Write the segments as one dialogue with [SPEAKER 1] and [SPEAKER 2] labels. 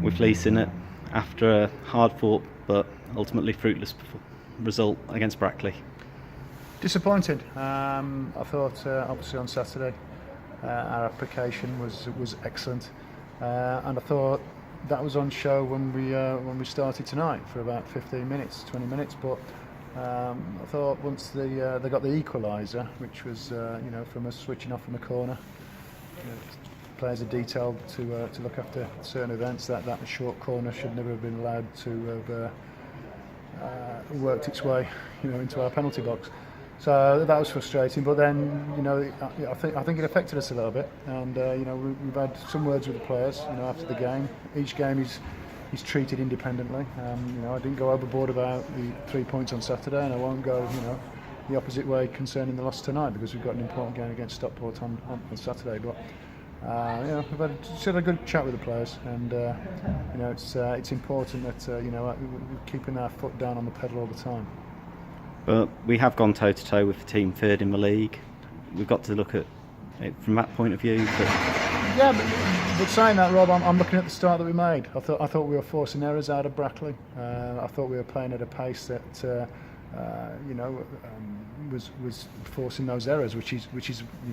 [SPEAKER 1] with Sinnott after a hard-fought but ultimately fruitless result against Brackley.
[SPEAKER 2] Disappointed. I thought obviously on Saturday our application was excellent, and I thought that was on show when we started tonight for about 15 minutes, 20 minutes. But I thought once they got the equaliser, which was from us switching off from the corner. Players are detailed to look after certain events. That short corner should never have been allowed to have worked its way, into our penalty box. So that was frustrating. But then, I think it affected us a little bit. And we've had some words with the players, after the game. Each game is treated independently. I didn't go overboard about the 3 points on Saturday, and I won't go, the opposite way concerning the loss tonight, because we've got an important game against Stockport on Saturday. But we've had a good chat with the players, and it's important that we're keeping our foot down on the pedal all the time.
[SPEAKER 1] But we have gone toe to toe with the team third in the league. We've got to look at it from that point of view.
[SPEAKER 2] But saying that, Rob, I'm looking at the start that we made. I thought we were forcing errors out of Brackley. I thought we were playing at a pace that was forcing those errors, which is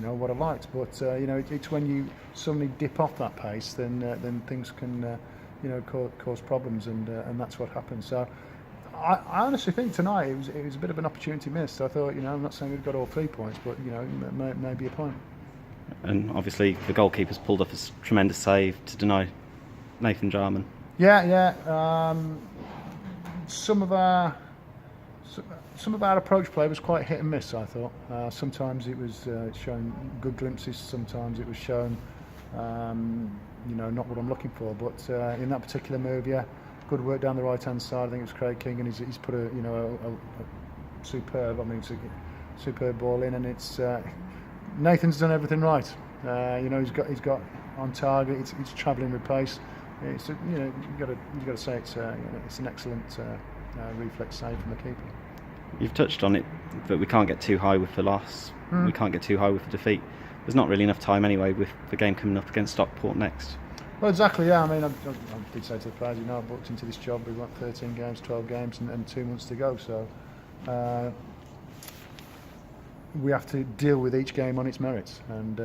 [SPEAKER 2] what I liked. But it's when you suddenly dip off that pace, then things can cause problems, and that's what happened. So I honestly think tonight it was a bit of an opportunity missed. I thought, I'm not saying we've got all 3 points, but maybe a point.
[SPEAKER 1] And obviously the goalkeeper's pulled off a tremendous save to deny Nathan Jarman.
[SPEAKER 2] Yeah. Some of our approach play was quite hit and miss, I thought. Sometimes it was showing good glimpses, sometimes it was showing, not what I'm looking for. But in that particular move, good work down the right-hand side. I think it was Craig King, and he's put a superb ball in, and it's Nathan's done everything right. He's got on target. It's travelling with pace. It's you got to say it's an excellent reflex save from the keeper.
[SPEAKER 1] You've touched on it, but we can't get too high with the loss. We can't get too high with the defeat. There's not really enough time anyway with the game coming up against Stockport next.
[SPEAKER 2] Well, exactly, yeah. I mean, I did say to the players, I booked into this job. We've got 13 games, 12 games, and 2 months to go. So we have to deal with each game on its merits. And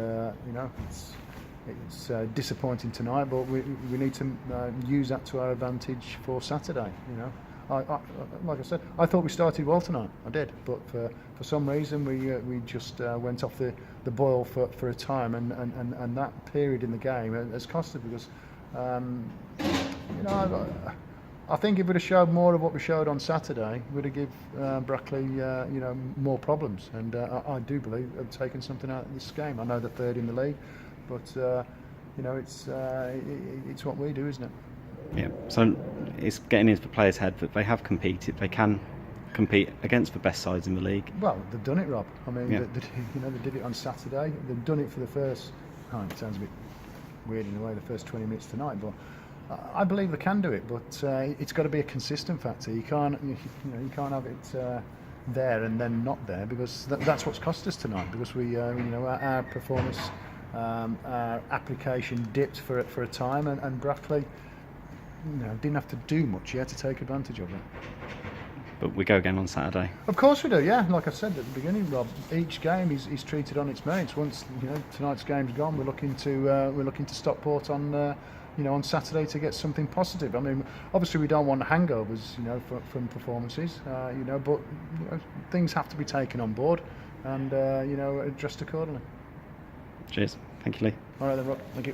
[SPEAKER 2] it's disappointing tonight, but we need to use that to our advantage for Saturday. Like I said, I thought we started well tonight. I did, but for some reason we just went off the boil for a time, and that period in the game has cost us, because I think if we'd have showed more of what we showed on Saturday, we'd have given Brackley more problems, and I do believe I've taken something out of this game. I know they're third in the league, but it's what we do, isn't it?
[SPEAKER 1] Yeah, so it's getting into the players' head that they have competed. They can compete against the best sides in the league.
[SPEAKER 2] Well, they've done it, Rob. I mean, they did it on Saturday. They've done it for the first. It sounds a bit weird in a way, the first 20 minutes tonight, but I believe they can do it. But it's got to be a consistent factor. You can't have it there and then not there, because that's what's cost us tonight. Because our performance, our application dipped for a time, and Brackley didn't have to do much yet to take advantage of it.
[SPEAKER 1] But we go again on Saturday.
[SPEAKER 2] Of course we do, yeah. Like I said at the beginning, Rob, each game is treated on its merits. Once tonight's game's gone, we're looking to Stockport on Saturday to get something positive. I mean, obviously we don't want hangovers, from performances, but things have to be taken on board and addressed accordingly.
[SPEAKER 1] Cheers. Thank you, Lee.
[SPEAKER 2] All right then, Rob. Thank you.